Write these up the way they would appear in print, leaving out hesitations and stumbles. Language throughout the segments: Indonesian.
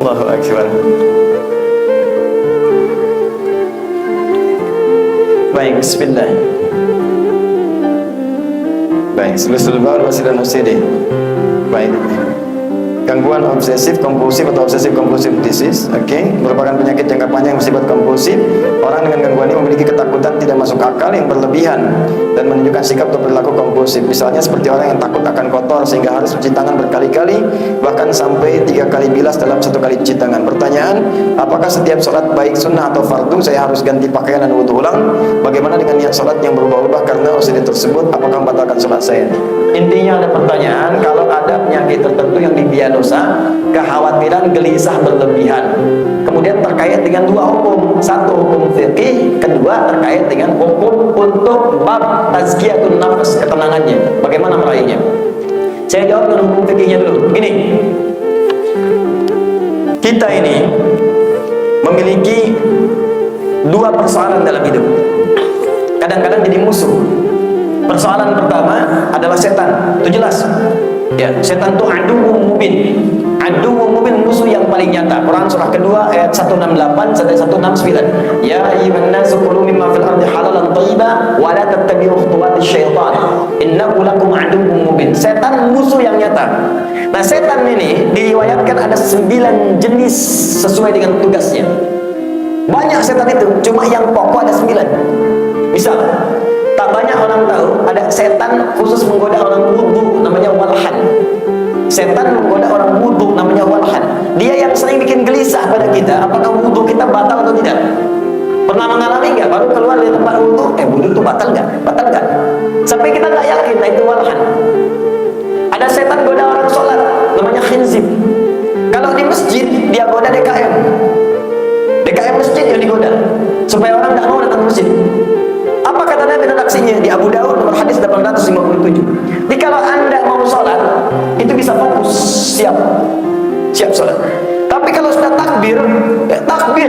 Allahu Akbar. Baik, bismillah. Baik, sulusul baul wasilan OCD. Baik. Gangguan obsesif kompulsif atau obsesif kompulsif disease, merupakan penyakit jangka panjang yang bersifat kompulsif. Orang dengan gangguan ini memiliki ketakutan tidak masuk akal yang berlebihan dan menunjukkan sikap atau perilaku kompulsif. Misalnya seperti orang yang takut akan kotor sehingga harus cuci tangan berkali-kali, bahkan sampai 3 kali bilas dalam 1 kali cuci tangan. Pertanyaan, apakah setiap sholat baik sunnah atau fardu saya harus ganti pakaian dan wudhu ulang? Bagaimana dengan niat sholat yang berubah-ubah karena OCD tersebut? Apakah membatalkan sholat saya? Intinya ada pertanyaan, kalau ada penyakit tertentu yang didiagnosa, kekhawatiran gelisah berlebihan, kemudian terkait dengan 2 hukum, 1 hukum fikih, kedua terkait dengan hukum untuk bab tazkiyatun nafas, ketenangannya, bagaimana meraihnya. Saya jawab dengan hukum fikihnya dulu. Gini, kita ini memiliki 2 persoalan dalam hidup, kadang-kadang jadi musuh. Persoalan pertama adalah setan, itu jelas. Ya, setan itu aduwwum mubin. Aduwwum mubin, musuh yang paling nyata. Quran surah kedua ayat 168 sampai 169. Ya ayyuhan nasu kulu mimma fil ardi halalan thayyiban wa la tattabi'u khutuwatis syaitan. Innahu lakum aduwwum mubin. Setan musuh yang nyata. Nah, setan ini diriwayatkan ada 9 jenis sesuai dengan tugasnya. Banyak setan itu, cuma yang pokok ada 9. Misal, tak banyak orang tahu ada setan khusus menggoda orang wudhu, namanya walhan. Setan menggoda orang wudhu namanya walhan. Dia yang sering bikin gelisah pada kita, apakah wudhu kita batal atau tidak. Pernah mengalami nggak? Baru keluar dari tempat wudhu, wudhu itu batal nggak? Batal nggak? Sampai kita nggak yakin, nah itu walhan. Ada setan goda orang sholat, namanya khinzib. Kalau di masjid, dia goda DKM. DKM masjid yang digoda, supaya orang nggak mau datang ke masjid. Apa kata Nabi redaksinya di Abu Daud nomor hadis 857? Jadi kalau anda mau sholat, itu bisa fokus, siap sholat. Tapi kalau sudah takbir,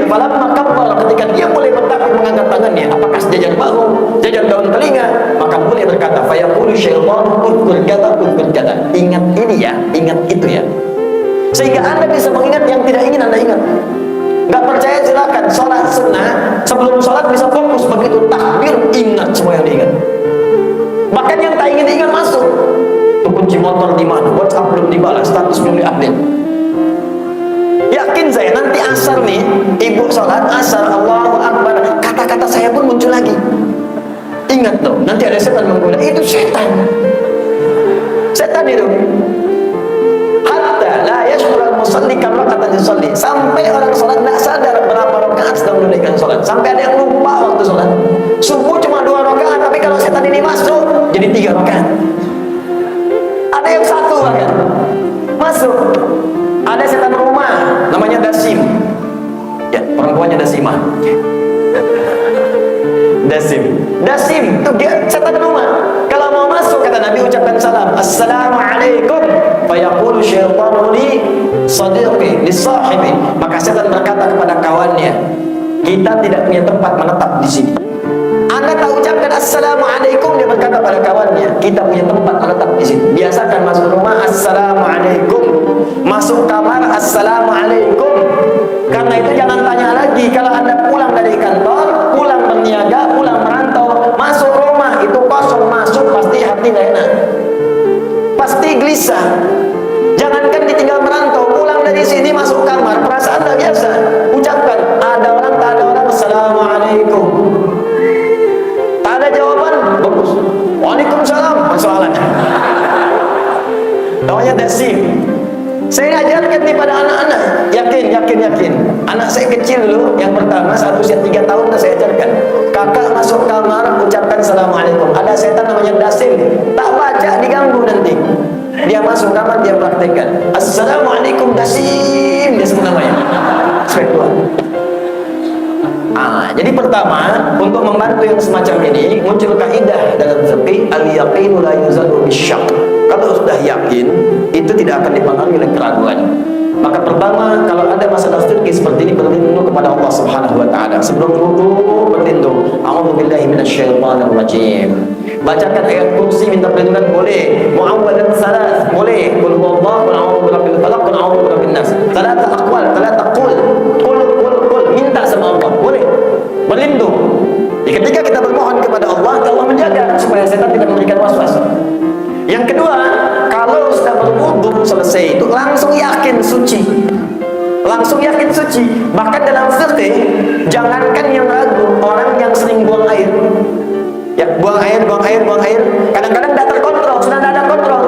falamma kabbara, ketika dia mulai bertakbir mengangkat tangannya, apakah sejajar bahu, sejajar daun telinga, maka boleh berkata, fayaqulu syaitanu udhkur kata. Ingat ini ya, ingat itu ya. Sehingga anda bisa mengingat yang tidak ingin anda ingat. Gak percaya silakan, sholat sunnah sebelum sholat bisa fokus, begitu takbir ingat semua yang diingat. Bahkan yang tak ingin diingat masuk. Tuh kunci motor di mana? WhatsApp belum dibalas, status belum diupdate. Yakin saya nanti asar nih, ibu sholat asar, Allahu Akbar, kata-kata saya pun muncul lagi. Ingat tuh, nanti ada setan menggoda. Itu setan. Setan itu. Hatta la yashkurul musalli kama kata disalli. Sampai orang sholat tidak sadar berapa rakaat sedang menunaikan sholat. Sampai ada yang lupa waktu sholat. Subuh cuma 2 rakaat, tapi kalau setan ini masuk jadi 3 rakaat. Ada yang 1 bahkan masuk. Ada setan rumah, namanya Dasim. Ya, perempuannya Dasimah. Dasim itu dia setan rumah. Kalau mau masuk, kata Nabi, ucapkan salam, assalamualaikum, fayaqulu syaitanu li sadiqi li sahibi. Maka setan berkata kepada kawannya, kita tidak punya tempat menetap di sini. Anda tak ucapkan assalamualaikum, dia berkata pada kawannya, kita punya tempat menetap di sini. Biasakan masuk rumah assalamualaikum, masuk kamar assalamualaikum. Karena itu jangan tanya lagi. Kalau Anda pulang dari kantor, pulang berniaga, pulang merantau, masuk rumah itu kosong, masuk pasti hati gak enak, pasti gelisah. Jangankan ditinggal merantau, pulang dari sini masuk kamar, perasaan tak biasa. Ucapkan, ada orang tak ada orang, assalamualaikum. Tak ada jawaban, bagus, waalaikumsalam, persoalannya. Namanya Dasim. Saya ajarkan nih pada anak-anak, yakin. Anak saya kecil dulu, yang pertama saat usia 3 tahun saya ajarkan, kakak masuk kamar ucapkan assalamualaikum. Ada setan namanya Dasim, tak baca diganggu nanti. Dia masuk kamar, dia praktekkan assalamualaikum Dasim, dia sebut namanya. Spekulan. Jadi pertama, untuk membantu yang semacam ini, muncul kaidah dalam fikih, al-yaqinu la yuzadu bisyak. Kalau sudah yakin, itu tidak akan dipengaruhi oleh keraguan. Maka pertama, kalau ada masalah fikih seperti ini, berlindung kepada Allah Subhanahu wa taala. Sebelum wudu, berlindung, a'udzubillahi minasyaitonir rajim. Bacakan ayat kursi, minta perlindungan boleh. Muawwadzat salat boleh. Qul huwallahu Allah, qul a'udzu birabbil falaq, qul a'udzu birabbin nas. Talata aqwal, talata qul. Qul, minta sama Allah. Boleh. Berlindung. Ketika kita bermohon kepada Allah, Allah menjaga supaya setan tidak memberikan waswas. Yang kedua, kalau sudah berwudu selesai itu langsung yakin suci. Langsung yakin suci. Bahkan dalam fikih, jangankan yang ragu, orang yang sering buang air. Ya, buang air. Kadang-kadang tidak terkontrol, sudah tidak ada kontrol.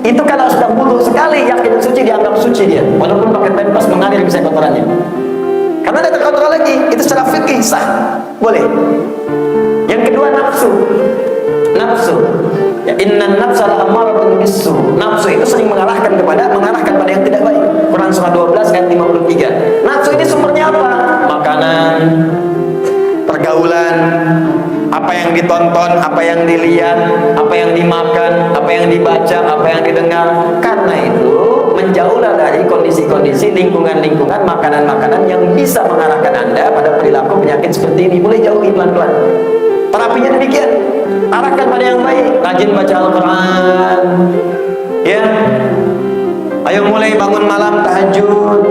Itu kalau sudah wudu sekali yakin suci, dianggap suci dia. Walaupun pakai pempas mengalir bisa kotorannya. Karena tidak terkontrol lagi, itu secara fikih sah. Boleh. Yang kedua nafsu. Ya, innan nafsa la'ammaratun bisu. Nafsu itu sering mengarahkan pada yang tidak baik. Quran surah 12 ayat 53. Nafsu ini sumbernya apa? Makanan, pergaulan, apa yang ditonton, apa yang dilihat, apa yang dimakan, apa yang dibaca, apa yang didengar. Karena itu menjauhlah dari kondisi-kondisi lingkungan-lingkungan makanan-makanan yang bisa mengarahkan Anda pada perilaku penyakit seperti ini. Mulai jauhi pelan-pelan. Terapinya demikian. Arahkan pada yang baik. Rajin baca Al-Quran. Ya. Ayo mulai bangun malam tahajud.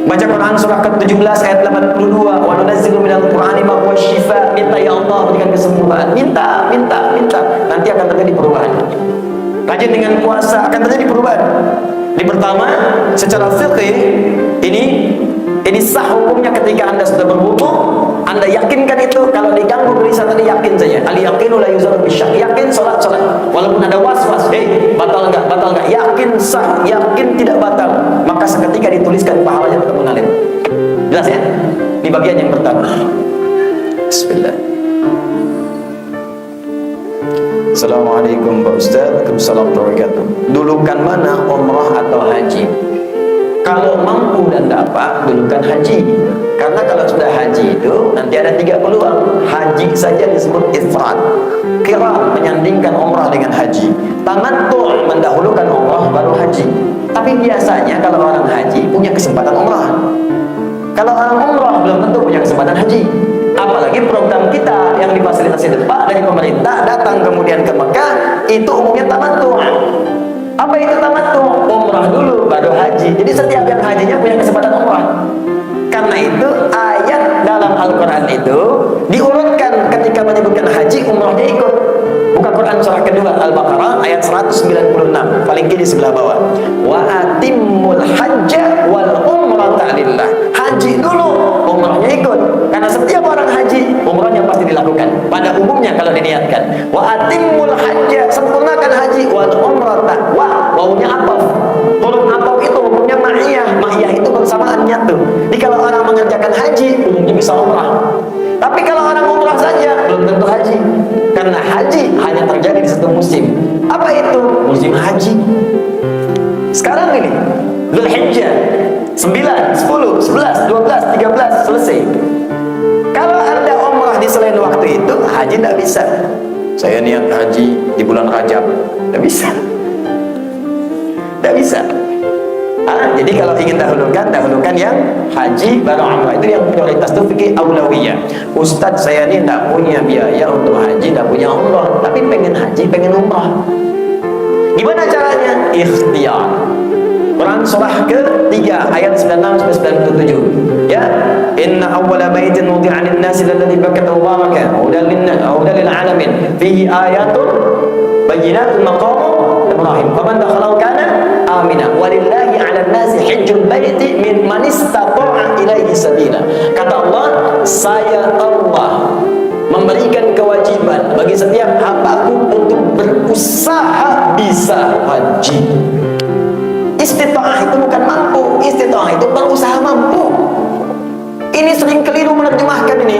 Baca Quran surah ke-17 ayat 82. Wa nunazzilu minal Qur'ani ma huwa syifaa. Minta ya Allah berikan kesembuhan. Minta. Nanti akan terjadi perubahan. Rajin dengan puasa akan terjadi perubahan. Ini pertama, secara fikih ini sah hukumnya ketika Anda sudah berwudu, Anda yakinkan itu. Kalau diganggu gelisah tadi, yakin saja. Al yaqinu la yuzalu bisyak. Yakin salat. Walaupun ada was-was, batal enggak? Yakin sah, yakin tidak batal. Maka seketika dituliskan pahalanya tetap mengalir. Jelas ya? Ini bagian yang pertama. Bismillah. Assalamualaikum Pak Ustaz. Waalaikumsalam warahmatullahi wabarakatuh. Dulukan mana, umrah atau haji? Kalau mampu dan dapat, dulukan haji. Karena kalau sudah haji itu nanti ada 3 peluang. Haji saja disebut ifrad, qiraan menyandingkan umrah dengan haji. Tamattu' mendahulukan umrah baru haji. Tapi biasanya kalau orang haji punya kesempatan umrah. Kalau orang umrah belum tentu punya kesempatan haji. Apalagi program kita yang difasilitasi Pak dari pemerintah datang kemudian ke Mekah, itu umumnya tamattu'. Apa itu tamattu'? Umrah dulu baru haji. Jadi setiap yang hajinya punya kesempatan umrah. Karena itu ayat dalam Al-Quran itu diurutkan ketika menyebutkan haji, umrahnya ikut. Buka Quran surah kedua Al-Baqarah ayat 196 paling kiri sebelah bawah. Wa atimmul hajja wal umrata lillah. Haji dulu, umrahnya ikut. Karena setiap orang haji, umrahnya pasti dilakukan. Pada umumnya kalau diniatkan. Wa atimmul hajja, sempurnakan haji, wal umrata. Wawunya ataf. Huruf ataf itu umumnya ma'iyah. Ma'iyah itu bersamaan nyatu. Jadi kalau orang mengerjakan haji, umumnya bisa umrah. Tapi kalau orang umrah saja, belum tentu haji. Karena haji hanya terjadi di satu musim. Apa itu? Musim haji. Sekarang ini, Dzulhijjah 9, 10, 11, 12, 13 selesai. Kalau Anda umrah di selain waktu itu, haji tidak bisa. Saya niat haji di bulan Rajab, tidak bisa. Tidak bisa. Jadi kalau ingin dahulukan yang haji baru umrah. Itu yang prioritas itu fikih aulawiyah. Ustadz saya ini tidak punya biaya untuk haji, tidak punya umrah, tapi pengen haji, pengen umrah. Gimana caranya? Ikhtiar. Quran surah ke-3 ayat 96-97. Ya, inna awwala baitin wudi'a lin-nasi alladhi bakkata mubarakan hudan lil 'alamin fihi ayatun bayyinatun maqamu Ibrahim faman dakhalahu kana amina walillahi 'alan nasi hajjul baiti min man istata'a ilaihi sabila. Kata Allah, saya Allah memberikan kewajiban bagi setiap hambaku untuk berusaha bisa haji. Istita'ah itu bukan mampu, istita'ah itu berusaha mampu. Ini sering keliru menerjemahkan ini.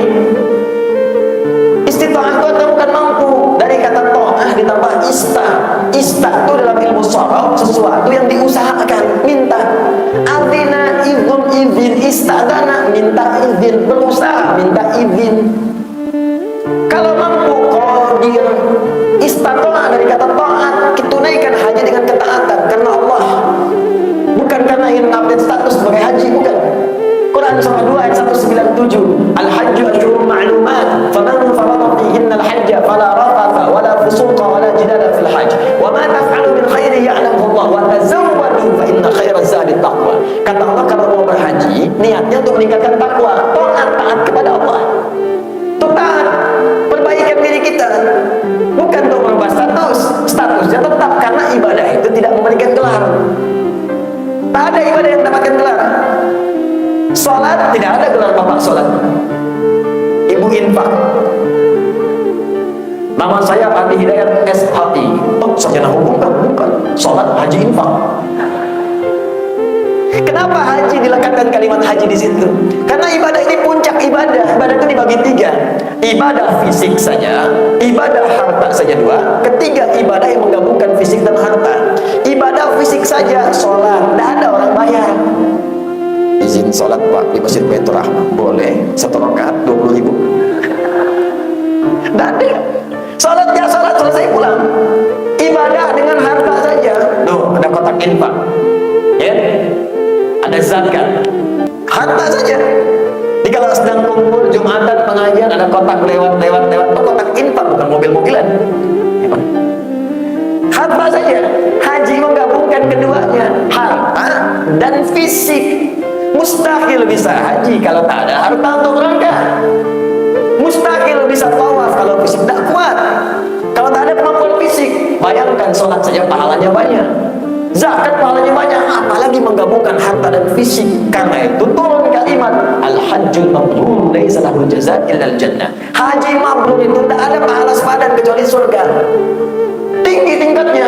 Istita'ah itu adalah bukan mampu. Dari kata ta'ah ditambah ista. Ista itu dalam ilmu sharaf sesuatu yang diusahakan, minta. Adzina izin, istadana minta izin, berusaha minta izin. Kalau mampu, qadir. Istata'a dari kata ta'at, tunaikan haji dengan ketaatan karena Allah. Bukan karena ingin update status sebagai haji, bukan. Quran surah 2 ayat 197. Al-hajju asyhurun ma'lumat, faman farada fihinna al-hajja fala rafatha wala fusuqa wala jidala fil hajj. Wa ma taf'alu min khairin ya'lamuhu Allah wa tazawwadu tujuannya untuk meningkatkan takwa, taat kepada Allah. Untuk taat, perbaikan diri kita, bukan untuk merubah statusnya tetap, karena ibadah itu tidak memberikan gelar. Tak ada ibadah yang mendapatkan gelar. Sholat tidak ada gelar bapak sholat. Ibu infak. Nama saya Adi Hidayat SHI. Oh, sarjana hukum kan? Bukan. Sholat, haji, infak. Kenapa haji dilekatkan kalimat haji di situ? Karena ibadah ini puncak ibadah. Ibadah itu dibagi 3. Ibadah fisik saja, ibadah harta saja 2. Ketiga, ibadah yang menggabungkan fisik dan harta. Ibadah fisik saja, sholat, tidak ada orang bayar. Izin sholat Pak di Masjid Baitur Rahmah, boleh 1 rakaat 20.000. Tidak ada. Sholat ya sholat, selesai pulang. Ibadah dengan harta saja. Tuh, ada kotak infak, ya, ada zakat, harta saja. Jadi kalau sedang kumpul Jumatan pengajian, ada kotak lewat, oh, kotak infak, bukan mobil-mobilan. Harta saja. Haji menggabungkan keduanya, harta dan fisik. Mustahil bisa haji kalau tak ada harta untuk berangkat. Mustahil bisa tawaf kalau fisik tidak kuat, kalau tak ada kemampuan fisik. Bayangkan sholat saja pahalanya banyak, zakat pahalanya banyak, apalagi menggabungkan harta dan fisik. Karena itu turun kalimat al-hajjul mabrur laisa lahu jazaa illa al-jannah. Haji mabrur itu tidak ada pahala sepadan kecuali surga. Tinggi tingkatnya.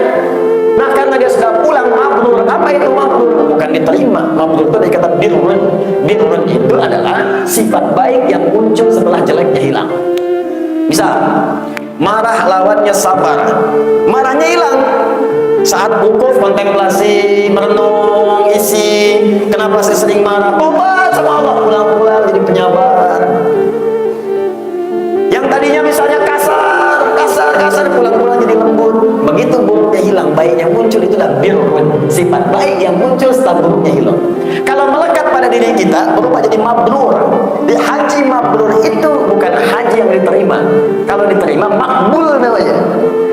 Nah, karena dia sudah pulang mabrur. Apa itu mabrur? Bukan diterima. Mabrur itu dari kata birrun. Birrun itu adalah sifat baik yang muncul setelah jeleknya hilang. Bisa marah lawannya sabar, marahnya hilang. Saat wukuf, kontemplasi, merenung, isi, kenapa saya sering marah? Tobat sama Allah, pulang-pulang jadi penyabar. Yang tadinya misalnya kasar, pulang-pulang jadi lembut. Begitu buruknya hilang, baiknya muncul, itulah birrun, sifat baik yang muncul setelah buruknya hilang. Kalau melekat pada diri kita, berubah jadi mabrur. Di haji mabrur itu bukan haji yang diterima. Kalau diterima, makbul namanya.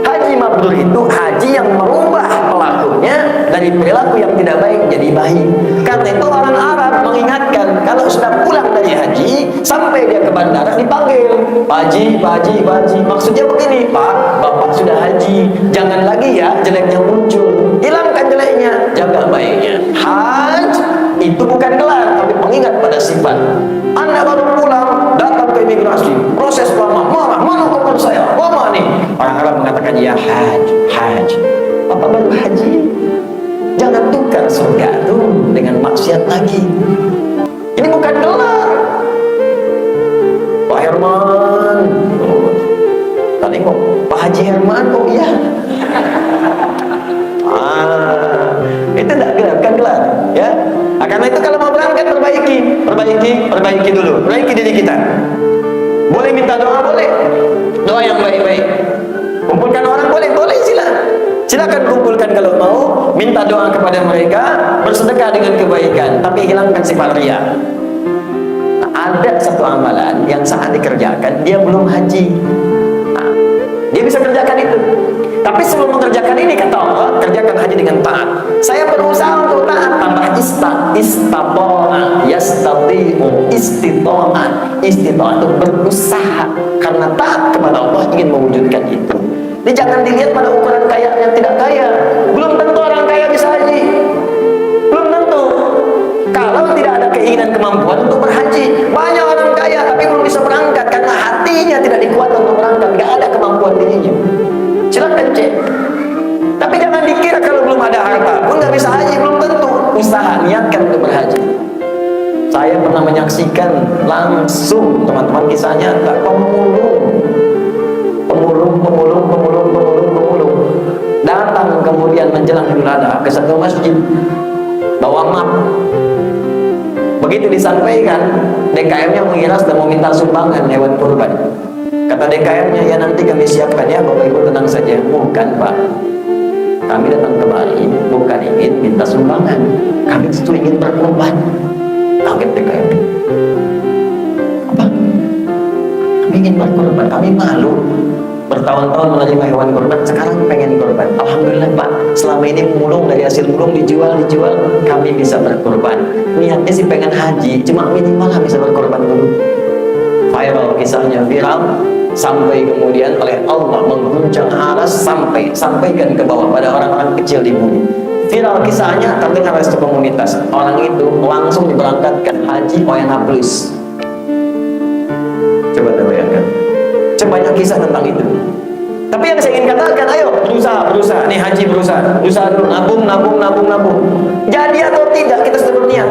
Haji mabrur itu haji yang merubah pelakunya dari perilaku yang tidak baik jadi baik. Karena itu orang Arab mengingatkan, kalau sudah pulang dari haji, sampai dia ke bandara dipanggil, Pak Haji. Maksudnya begini, Pak, Bapak sudah haji, jangan lagi ya jeleknya muncul, hilangkan jeleknya, jaga baiknya. Haji itu bukan gelar, tapi pengingat pada sifat. Anda baru pulang, datang ke imigrasi, proses lama, marah, mana koper saya, lama nih. Orang Arab mengatakan, ya haji. Apa baru haji? Jangan tukar surga itu dengan maksiat lagi. Ini bukan gelar. Pak Herman, tadi kok Pak Haji Herman, oh iya. Itu tidak gelar, bukan gelar, ya. Karena itu kalau mau berangkat perbaiki dulu, perbaiki diri kita. Boleh minta doa, boleh. Doa yang baik-baik. Kumpulkan orang, boleh, silakan kumpulkan kalau mau. Minta doa kepada mereka, bersedekah dengan kebaikan, tapi hilangkan sifat riya. Nah, ada satu amalan yang saat dikerjakan dia belum haji. Nah, dia bisa kerjakan itu. Tapi sebelum mengerjakan ini, kata Allah, kerjakan haji dengan taat. Saya berusaha untuk taat, tambah istita'ah itu berusaha, karena taat kepada Allah ingin mewujudkan itu. Jadi jangan dilihat pada ukuran kaya yang tidak kaya. Belum tentu orang kaya bisa haji, belum tentu. Kalau tidak ada keinginan kemampuan untuk berhaji, banyak orang kaya tapi belum bisa berangkat karena hatinya tidak dikuatkan untuk berangkat, tidak ada kemampuan dirinya. Silakan cek. Tapi jangan dikira kalau belum ada harta pun nggak bisa haji, belum tentu. Usaha, niatkan untuk berhaji. Saya pernah menyaksikan langsung, teman-teman, kisah nyata, pemulung datang kemudian menjelang Idul Adha ke satu masjid bawa map. Begitu disampaikan, DKM-nya mengira sudah mau minta sumbangan hewan kurban. Kata DKM-nya, ya nanti kami siapkan ya, Bapak Ibu tenang saja. Bukan Pak, kami datang kemari bukan ingin minta sumbangan, kami justru ingin berkorban. Kaget DKM. Apa? Kami ingin berkorban, kami malu. bertahun-tahun menerima hewan kurban, sekarang pengen kurban. Alhamdulillah Pak, selama ini mulung, dari hasil mulung dijual, kami bisa berkurban. Niatnya sih pengen haji, cuma minimal bisa berkurban dulu. Viral kisahnya, viral, sampai kemudian oleh Allah mengguncang aras, sampaikan ke bawah pada orang-orang kecil di bumi. Viral kisahnya terdengar oleh satu komunitas. Orang itu langsung diberangkatkan haji Oyanaplis. Coba kita bayangkan. Banyak kisah tentang itu. Tapi yang saya ingin katakan, ayo berusaha. Nih haji berusaha dulu, nabung. Jadi atau tidak kita sudah berniat.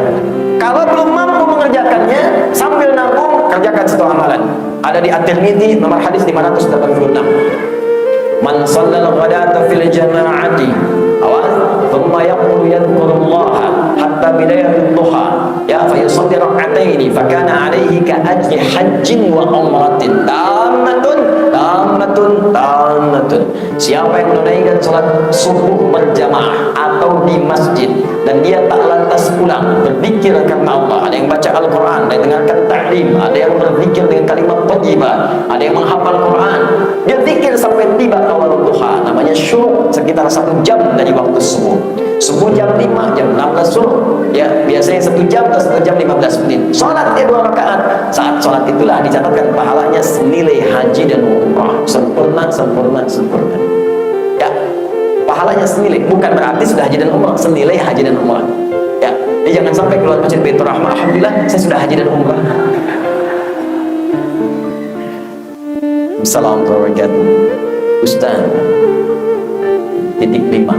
Kalau belum mampu mengerjakannya, sambil nabung kerjakan satu amalan. Ada di At-Tirmidzi nomor hadis 586. Man shallal ghadata fil jama'ati thumma yaqulu yadhkurullaha hatta bidayatil duha ya fa yusalli rak'ataini fa kana alayhi ka ajri hajjin wa umratin tammatun. Siapa yang menunaikan salat subuh berjamaah atau di masjid dan dia tak lantas pulang berzikir karena Allah, ada yang baca Al-Quran, ada yang dengarkan ta'lim, ada yang berzikir dengan kalimat thayyibah, ada yang menghafal Quran, dia zikir sampai tiba awal duha, namanya syuruk, sekitar 1 jam dari waktu subuh. Subuh jam 5, jam 16 suruh. Ya, biasanya 1 jam atau 1 jam 15 menit. Salat dia 2 rakaat. Saat salat itulah dicatatkan pahalanya senilai haji dan umrah. Sempurna. Ya, pahalanya senilai. Bukan berarti sudah haji dan umrah, senilai haji dan umrah. Ya, jadi jangan sampai keluar masjid Baitur Rahmah, alhamdulillah saya sudah haji dan umrah. Assalamualaikum warahmatullahi wabarakatuh. Ustaz, titik 5.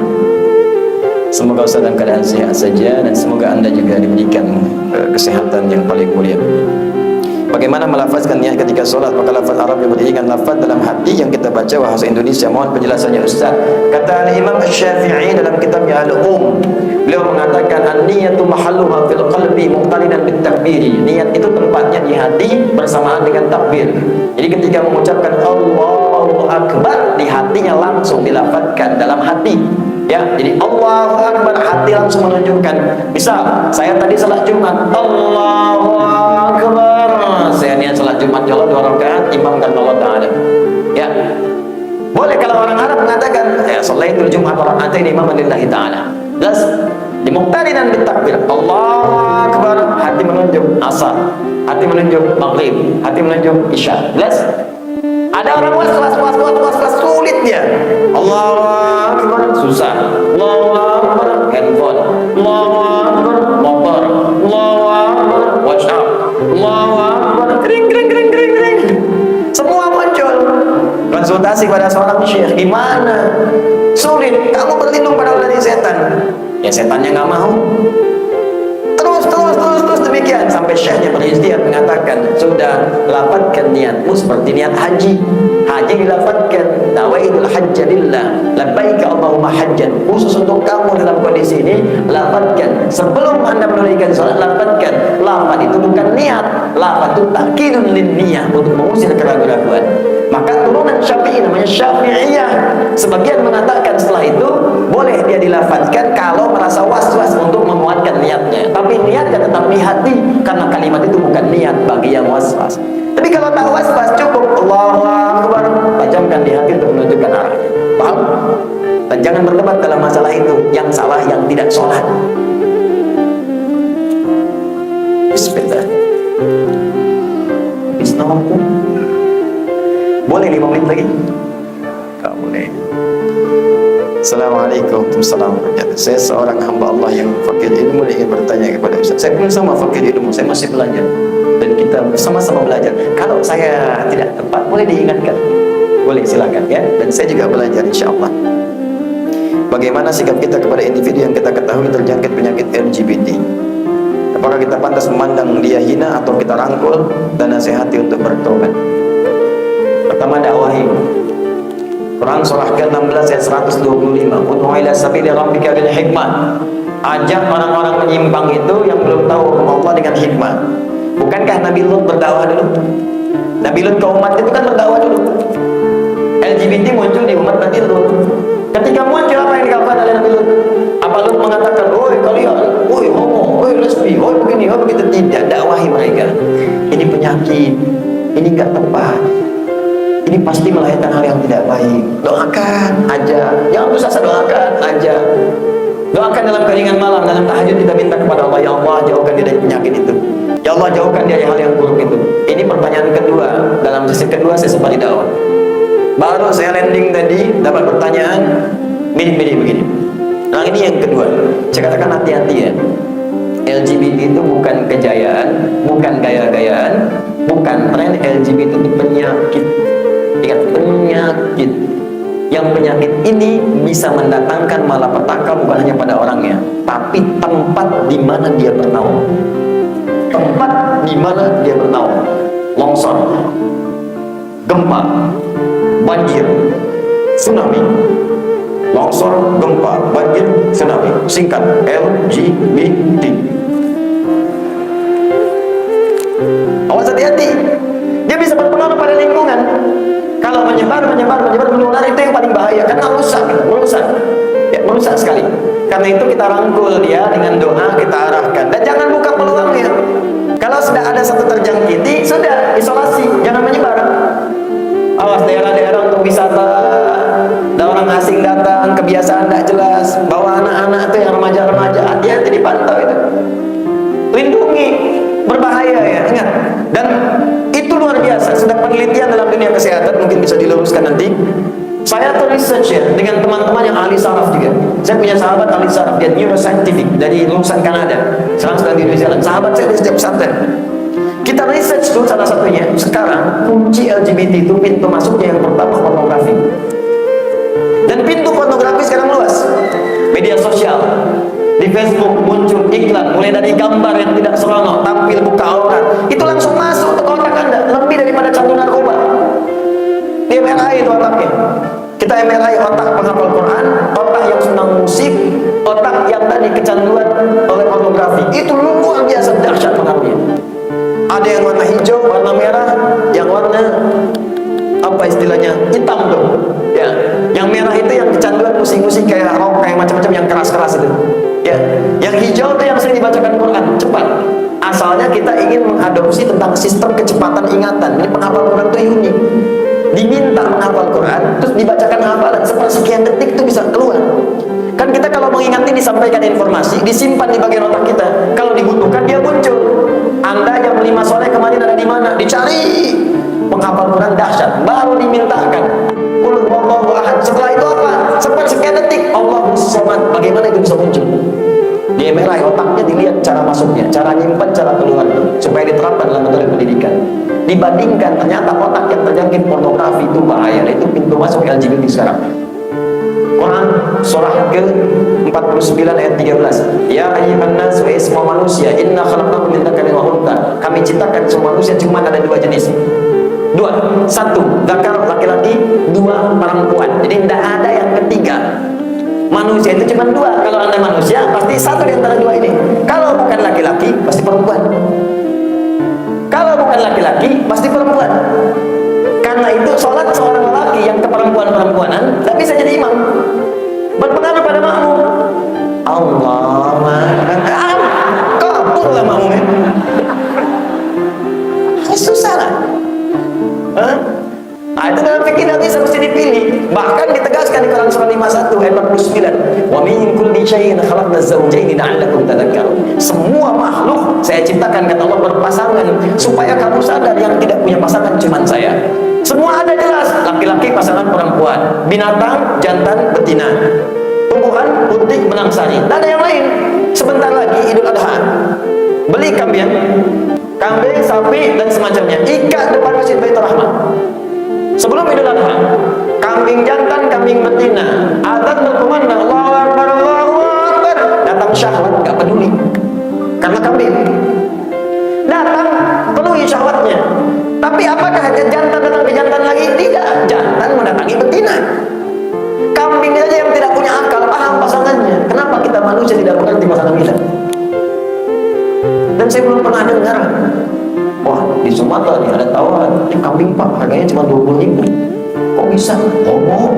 Semoga Ustaz dalam keadaan sehat saja dan semoga Anda juga diberikan kesehatan yang paling mulia. Bagaimana melafazkan niat ketika sholat? Maka lafaz Arab yang beriringan lafaz dalam hati yang kita baca bahasa Indonesia. Mohon penjelasannya Ustaz. Kata Imam Syafi'i dalam kitabnya Al-Um, beliau mengatakan an-niyatu mahalluha fil qalbi muqtarinan bit takbiri. Niat itu tempatnya di hati bersamaan dengan takbir. Jadi ketika mengucapkan Allahu Akbar, di hatinya langsung dilafazkan dalam hati. Ya, jadi Allahu Akbar, hati langsung menunjukkan. Misal, saya tadi salat Jumat, Allahu Akbar. Saya niat salat Jumat jalan 2 rakaat, imam karena Allah Ta'ala. Ya. Boleh kalau orang Arab mengatakan, ya salaitul Jumat rakaatain imaman lillahi ta'ala. Plus dimuqtarinan bitakbir. Allahu Akbar, hati menunjuk asar, hati menunjuk maghrib, hati menunjuk isya. Plus ada orang was-was sulit dia. Allahu Akbar susah. Allahu Akbar handphone. Allahu Akbar motor. Allahu Akbar WhatsApp. Allahu Akbar kering. Semua muncul. Konsultasi pada seorang syekh, gimana? Sulit. Kamu berlindung pada dari setan. Ya setannya nggak mau. Terus demikian sampai syekhnya berijtihad mengatakan, sudah lafadzkan niatmu seperti niat haji. Haji dilafadzkan, nawaitul hajja lillah, labbaik Allahumma hajjan, khusus untuk kamu dalam kondisi ini. Lafadzkan sebelum Anda menunaikan salat, lafadzkan. Lafaz itu bukan niat, lafaz itu takkidun lin niyah, untuk mengusir keraguan-keraguan. Maka turunan Syafi'i namanya Syafi'iyah. Sebagian mengatakan setelah itu boleh dia dilafadzkan kalau merasa was-was untuk menguatkan niatnya. Tapi niatnya tetap di hati, karena kalimat itu bukan niat bagi yang was-was. Tapi kalau tak was-was cukup Allahu Akbar, tajamkan di hati untuk menunjukkan arahnya. Paham? Dan jangan berdebat dalam masalah itu, yang salah yang tidak sholat. Bismillah. Bismillahirrahmanirrahim. Boleh 5 menit lagi? Tak boleh. Assalamualaikum warahmatullahi wabarakatuh. Saya seorang hamba Allah yang fakir ilmu dan ingin bertanya kepada Ustaz. Saya pun sama fakir ilmu, saya masih belajar dan kita sama-sama belajar. Kalau saya tidak tepat, boleh diingatkan. Boleh, silakan ya. Dan saya juga belajar insyaAllah. Bagaimana sikap kita kepada individu yang kita ketahui terjangkit penyakit LGBT? Apakah kita pantas memandang dia hina atau kita rangkul dan nasihati untuk bertobat? Pertama, dakwahi. Quran surah ke-16 ayat 125. Ud'u ila sabili rabbika bil hikmah. Ajak orang-orang menyimpang itu yang belum tahu hukum Allah dengan hikmah. Bukankah Nabi Lut berdakwah dulu? Nabi Lut ke umat itu kan berdakwah dulu. LGBT muncul di umat Nabi Lut. Ketika muncul, apa yang dikatakan oleh Nabi Lut? Apa Lut mengatakan, "Oi kalian, oi homo, oi lesbi, oi begini, oi begitu"? Tidak, dakwahi mereka. Ini penyakit, ini enggak tepat. ini pasti melahirkan hal yang tidak baik. Doakan aja, jangan putus asa, doakan aja. Doakan dalam keringan malam, dalam tahajud kita minta kepada Allah, ya Allah jauhkan dia dari penyakit itu, ya Allah jauhkan dia dari hal yang buruk itu. Ini pertanyaan kedua, dalam sesi kedua saya sempat dakwah. Baru saya landing tadi dapat pertanyaan mirip-mirip begini. Nah ini yang kedua, saya katakan hati-hati ya. LGBT itu bukan kejayaan, bukan gaya-gayaan, bukan tren. LGBT itu penyakit. Ingat, penyakit. Yang penyakit ini bisa mendatangkan malapetaka bukan hanya pada orangnya, tapi tempat di mana dia bernaung. Tempat di mana dia bernaung. Longsor, gempa, banjir, tsunami. Longsor, gempa, banjir, tsunami. Singkat, LGBT. Awas, hati-hati. Dia bisa berpengaruh pada lingkungan. Kalau menyebar, menular, itu yang paling bahaya. Karena merusak sekali. Karena itu kita rangkul dia dengan doa, kita arahkan. Dan jangan buka peluangnya. Kalau sudah ada satu terjangkiti, sudah isolasi, jangan menyebar. Awas daerah-daerah untuk wisata, ada orang asing datang, kebiasaan tidak jelas, bawa anak-anak itu yang remaja-remaja, hati-hati dipantau itu. Lindungi, berbahaya ya, ingat. Dan itu luar biasa, sudah penelitian dalam dunia kesehatan, mungkin bisa diluruskan nanti. Saya tuh research ya, dengan teman-teman yang ahli saraf juga. Saya punya sahabat ahli saraf, dia neuroscientific, dari lulusan Kanada. Sekarang sedang di New Zealand, sahabat saya di setiap pesantren. Kita research tuh salah satunya, sekarang kunci LGBT itu pintu masuknya yang pertama pornografi. Dan pintu pornografi sekarang luas. Media sosial, di Facebook muncul iklan, mulai dari gambar yang tidak seronok, tampil buka aurat, itu langsung masuk ke otak Anda, lebih daripada candu narkoba. Di MRI itu otaknya. Kita MRI otak penghafal Quran, otak yang senang musik, otak yang tadi kecanduan oleh pornografi. Itu luar biasa dahsyat pengaruhnya. Ada yang warna hijau, warna merah, yang warna apa istilahnya, hitam tuh ya. Yang merah itu yang kecanduan musik-musik kayak rock, kayak macam-macam yang keras-keras itu ya. Yang hijau itu yang sering dibacakan Quran cepat. Asalnya kita ingin mengadopsi tentang sistem kecepatan ingatan. Ini penghafal Quran itu unik, diminta menghafal Quran terus dibacakan hafalan sepersekian detik itu bisa keluar. Kan kita kalau mengingati disampaikan informasi, disimpan di bagian otak kita, kalau dibutuhkan dia muncul. Anda jam 5 sore kemarin ada di mana? Dicari. Penghafal Quran dahsyat, baru dimintakan qul huwallahu ahad. Setelah itu apa? Sepersekian detik Allahus samad. Bagaimana itu bisa muncul? Di MRI otaknya dilihat cara masuknya, cara nyimpan, cara keluar, supaya diterapkan dalam metode pendidikan. Dibandingkan ternyata otak yang terjangkit pornografi itu bahaya. Itu pintu masuk LGBT sekarang. Quran surah ke-49 ayat 13. Ya ayyuhan nas, wahai semua manusia, inna khalaqnakum min dzakarin wa untha. Kami ciptakan semua manusia cuma ada dua jenis. Dua, satu dzakar laki-laki, dua perempuan. Jadi tidak ada yang ketiga. Manusia itu cuma dua. Kalau Anda manusia pasti satu di antara dua ini. Kalau bukan laki-laki pasti perempuan. Kalau bukan laki-laki pasti perempuan. Karena itu sholat seorang lelaki yang keperempuan-perempuanan tidak bisa jadi imam, berpengaruh pada makmum. Allahumma kabur lah makmumnya. Susah lah. Itu dalam fikih tidak bisa, mesti dipilih. Bahkan ditegaskan di Quran surah 51 ayat 49. Wa min kulli syai'in khalaqna zawjayn la'allakum tadhakkarun. Semua makhluk saya ciptakan, kata Allah, berpasangan supaya kamu sadar yang tidak punya pasangan cuma saya. Semua ada jelas, laki-laki pasangan perempuan, binatang jantan betina, tumbuhan putih benang sari, tidak ada yang lain. Sebentar lagi Idul Adha, beli kambing, sapi dan semacamnya, ikat depan Masjid Baitur Rahmah. Sebelum Idul Adha, kambing jantan, kambing betina, azan berkumandang, Allahu Akbar, Allahu Akbar, datang syahwat nggak peduli, karena kambing datang penuhi syahwatnya. Tapi apakah jantan datang ke jantan lagi? Tidak, jantan mendatangi betina. Kambing saja yang tidak punya akal, paham pasangannya. Kenapa kita manusia tidak mengerti pasangan kita? Dan saya belum pernah dengar, wah di Sumatera nih ada tawaran, kambing pak harganya cuma 20.000. Kok bisa? Oh,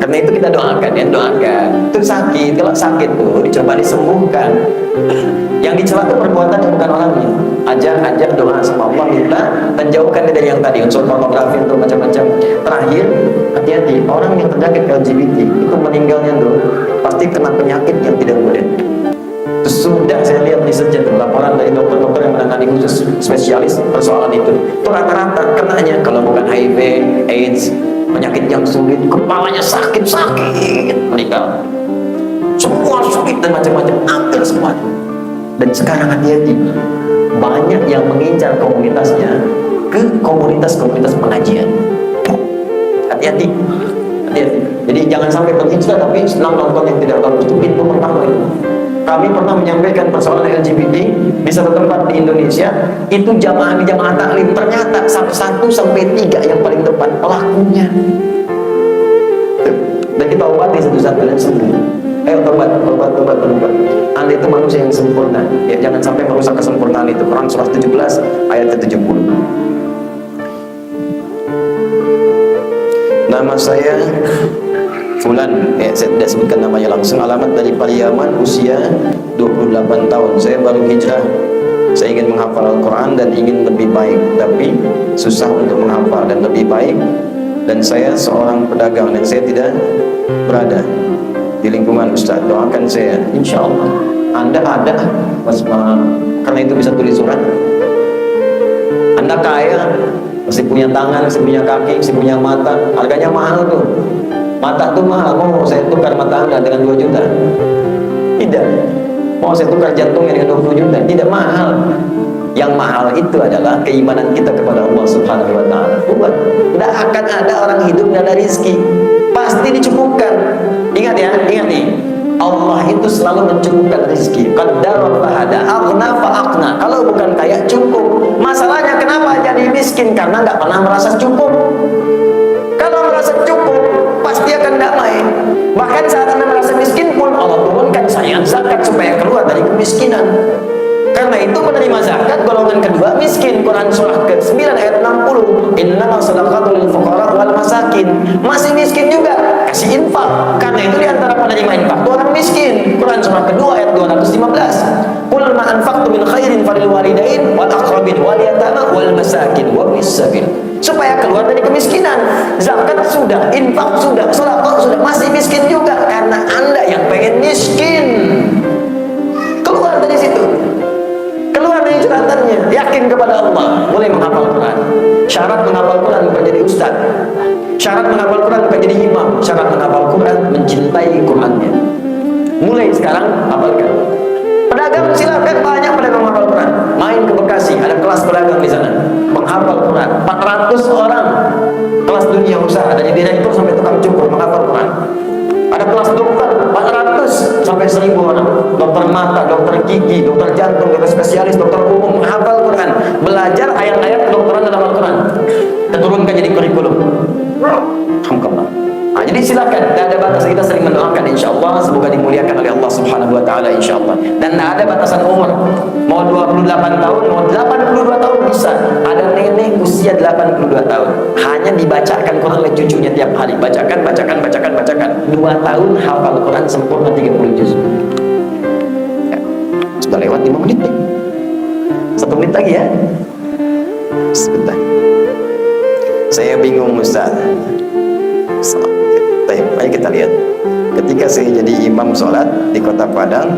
Karena itu kita doakan ya, doakan. Itu sakit, kalau sakit tuh dicoba disembuhkan. Yang dicela itu perbuatan yang bukan orangnya. Ajak doa sama Allah, minta dan jauhkan dari yang tadi unsur pornografi untuk macam-macam. Terakhir, hati-hati orang yang terjangkit LGBT itu meninggalnya tuh pasti kena penyakit yang tidak mudah. Sudah saya lihat di sejak laporan dari dokter-dokter yang menangani khusus spesialis persoalan itu rata-rata kenanya kalau bukan HIV, AIDS, penyakit yang sulit, kepalanya sakit meninggal, semua sakit dan macam-macam, hampir semua. Dan sekarang hati-hati, banyak yang mengincar komunitasnya ke komunitas-komunitas pengajian. Hati-hati. Jadi jangan sampai berhijrah tapi senang nonton yang tidak bagus. Itu pintu pertama itu. Kami pernah menyampaikan persoalan LGBT di satu tempat di Indonesia, itu jamaah di jamaah taklim ternyata 1 sampai 3 yang paling depan pelakunya. Dan kita obati satu-satu dan sembuh. Ayo tobat. Anda itu manusia yang sempurna. Ya, jangan sampai merusak kesempurnaan itu. Quran surah 17 ayat ke-70. Nama saya Fulan, saya tidak sebutkan namanya langsung. Alamat dari Pariaman, usia 28 tahun. Saya baru hijrah. Saya ingin menghafal Al-Quran dan ingin lebih baik, tapi susah untuk menghafal dan lebih baik. Dan saya seorang pedagang dan saya tidak berada di lingkungan Ustaz. Doakan saya, insya Allah. Anda ada, karena itu bisa tulis surat. Anda kaya, masih punya tangan, masih punya kaki, masih punya mata. Harganya mahal tuh. Mata tuh mahal. Mau saya tukar mata Anda dengan 2 juta? Tidak. Mau saya tukar jantungnya dengan 20 juta? Tidak mahal. Yang mahal itu adalah keimanan kita kepada Allah Subhanahu wa Ta'ala. Tidak akan ada orang hidup tidak ada rizki, pasti dicukupkan. Ingat ya, ingat nih, Allah itu selalu mencukupkan rizki. Qaddara fahada, aghna fa'aqna. Kalau bukan kaya cukup. Masalahnya kenapa jadi miskin? Karena nggak pernah merasa cukup. Kalau merasa cukup, pasti akan damai. Bahkan saat Anda merasa miskin pun Allah turunkan syariat zakat supaya keluar dari kemiskinan. Karena itu menerima zakat golongan kedua miskin. Quran surah ke-9 ayat 60. Innamas shadaqatul lil fuqara wal masakin. Masih miskin juga, kasih infak. Karena itu di antara penerima infak itu orang miskin. Quran surah kedua ayat 215. Qul ma anfaqtum min khairin falil walidain wal aqrabin wal yatama wal masakin wabnis sabil. Supaya keluar dari kemiskinan. Zakat sudah, infak sudah, sedekah sudah, masih miskin juga karena Anda yang pengen miskin. Keluar dari situ. Keluar dari curatannya, yakin kepada Allah, mulai menghafal Quran. Syarat menghafal Quran bukan jadi ustaz. Syarat menghafal Quran bukan jadi imam. Syarat menghafal Quran mencintai Qurannya. Mulai sekarang hafalkan. Pedagang silakan, banyak pedagang menghafal Quran. Main ke Bekasi, ada kelas pedagang di sana, menghafal Quran. 400 orang kelas dunia usaha, dari direktur sampai tukang cukur menghafal Quran. Ada kelas dokter 400 sampai 1000 orang. Dokter mata, dokter gigi, dokter jantung, dokter spesialis, dokter umum menghafal Quran. Belajar ayat-ayat kedokteran dalam Al-Quran. Kita turunkan jadi kurikulum. Alhamdulillah. Nah, jadi silakan, tidak ada batas. Kita sering mendoakan insyaallah semoga dimuliakan oleh Allah Subhanahu wa Ta'ala insyaallah. Dan tidak ada batasan umur. Mau 28 tahun, mau 82 tahun bisa. Ada nenek usia 82 tahun. Hanya dibacakan Quran oleh cucunya tiap hari. Bacakan. 2 tahun hafal Quran sempurna 30 juz. Ya, sudah lewat 5 menit nih. 1 menit lagi ya. Sebentar. Saya bingung Ustaz. Baik, kita lihat. Ketika saya jadi imam sholat di kota Padang,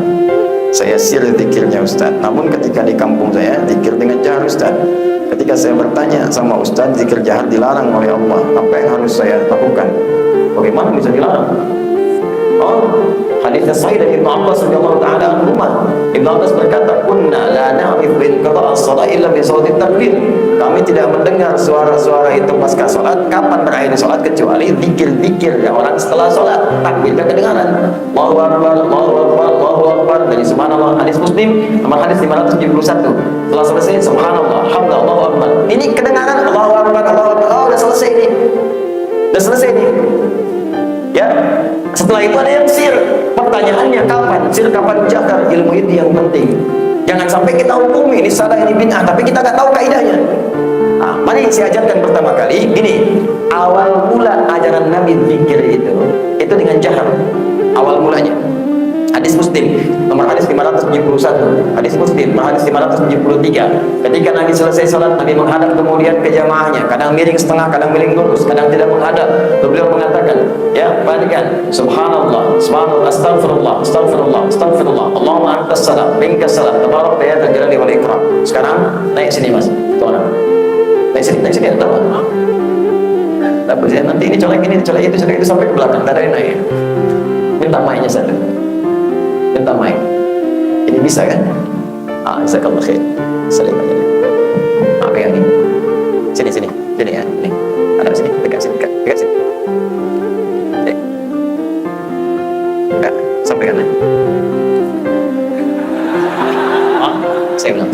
saya sir zikirnya Ustaz. Namun ketika di kampung saya, zikir dengan jahar Ustaz. Ketika saya bertanya sama Ustaz, zikir jahar dilarang oleh Allah. Apa yang harus saya lakukan? Bagaimana bisa dilarang? Oh, hadisnya sahih dari Ibnu Abbas radhiyallahu taala anhuma. Ibnu Abbas berkata, "Kunna la na'rif bin qada' as-shalah illa bi shawti takbir." Kami tidak mendengar suara-suara itu pasca salat, kapan berakhir salat kecuali zikir-zikir ya orang setelah salat. Takbir kedengaran. Allahu akbar, Allahu akbar, Allahu akbar. Dari subhanallah, hadis Muslim nomor hadis 571. Setelah selesai subhanallah, alhamdulillah, Allahu akbar. Ini kedengaran Allahu akbar, Allahu akbar. Oh, udah selesai nih. Udah selesai nih. Ya, setelah itu ada yang sir. Pertanyaannya kapan? Sir kapan jahar? Ilmu itu yang penting. Jangan sampai kita hukumi ini salah, ini bid'ah, tapi kita nggak tahu kaidahnya. Nah, mari saya ajarkan pertama kali gini. awal mula ajaran Nabi zikir itu dengan jahar. Awal mulanya. Hadis Muslim nomor hadis 571, hadis Muslim nomor hadis 573. Ketika Nabi selesai salat, Nabi menghadap kemudian ke jamaahnya, kadang miring setengah, kadang miring lurus, kadang tidak menghadap. Beliau mengatakan, ya, perhatikan, subhanallah, subhanallah, astaghfirullah, astaghfirullah, astaghfirullah, Allahumma antas salam, minkas salam, tabarak ya dzal jalali wal ikram. Sekarang naik sini Mas, tuh orang. Naik sini ada tahu. Tapi nanti ini colek itu sampai ke belakang, tidak ada yang naik. Minta mic-nya satu. Minta mic. Ini bisa kan? Jazakallah khair. Salim aja. Pegang ini. Sini ya. Ini. Ada sini. Dekat sini. Enggak, sampaikan aja. Saya ulang.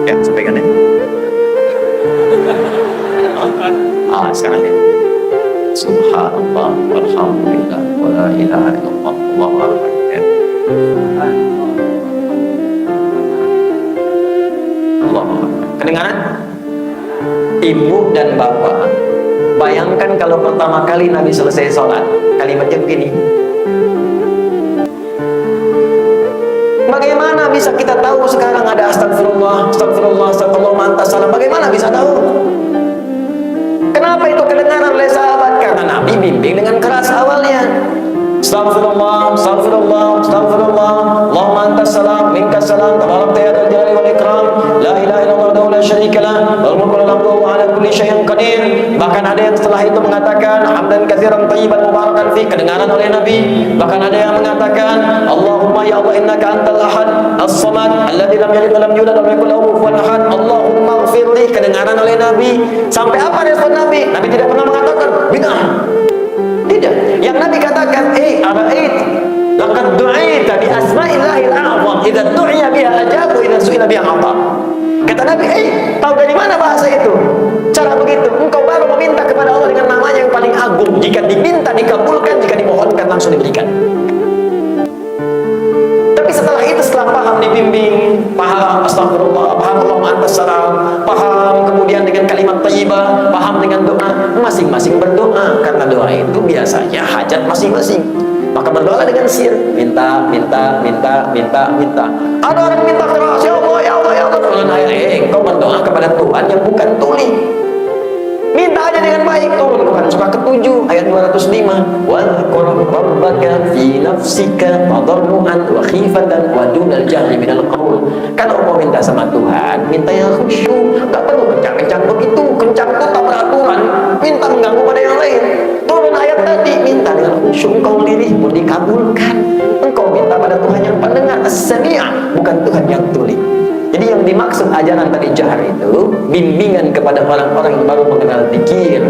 Ya, sampaikan ya. Sekarang ya. Subhanallah walhamdulillah wa la ilaha illallah wallahu akbar. Allahu akbar. Kedengaran? Ibu dan bapak, bayangkan kalau pertama kali Nabi selesai sholat, kalimatnya begini. Bagaimana bisa kita tahu sekarang ada astagfirullah, astagfirullah, astagfirullah, mantas salam? Bagaimana bisa tahu? Kenapa itu kedengaran oleh sahabat? Karena Nabi bimbing dengan keras awalnya. Astagfirullah, astagfirullah, astagfirullah, Allahumma antas salam, minkas salam, tabarakta ya dzal jalali wal ikram, la ilaha illallah wa la syarika lah, wal mulku wa lahu wa ala kulli syai'in qadir. Bahkan ada yang setelah itu mengatakan hamdan katsiran thayyiban mubarakan fi, kedengaran oleh Nabi. Bahkan ada yang mengatakan Allahumma ya Allah innaka antal ahad as-samad alladzi lam yalid wa lam yulad wa lam yakul lahu kufuwan ahad, Allahumma ighfirli, kedengaran oleh Nabi. Sampai apa respon Nabi? Nabi tidak pernah mengatakan bid'ah. Tidak. Yang Nabi katakan, ara'ait laqad du'ita bi asma'illahil a'zam, idza du'iya biha ajabu, idza su'ila biha ata. Kata Nabi, tahu dari mana bahasa itu? Cara begitu, engkau baru meminta kepada Allah dengan namanya yang paling agung. Jika diminta dikabulkan, jika dimohonkan langsung diberikan. Tapi setelah itu, setelah paham dibimbing, paham astagfirullah, paham Allahumma antas salam, paham kemudian dengan kalimat thayyibah, paham dengan doa, masing-masing berdoa. Karena doa itu biasanya hajat masing-masing. Maka berdoa dengan sir, minta. Ada orang minta keras, ya Allah, ya Allah, ya Allah. Engkau berdoa kepada Tuhan yang bukan tuli. Minta aja dengan baik. Turun Quran surah ke-7 ayat 205. Wadhkur rabbaka fi nafsika tadarruan wa khifatan wa dunal jahri minal qaul. Kalau mau minta sama Tuhan, minta yang khusyuk, enggak perlu kencang-kencang begitu. Kencang itu tak beraturan, minta mengganggu pada yang lain. Turun ayat tadi, minta dengan khusyuk, engkau lirih pun dikabulkan. Engkau minta pada Tuhan yang pendengar, as-sami', bukan Tuhan yang tuli. Jadi yang dimaksud ajaran tadi jahar itu bimbingan kepada orang-orang yang baru mengenal zikir,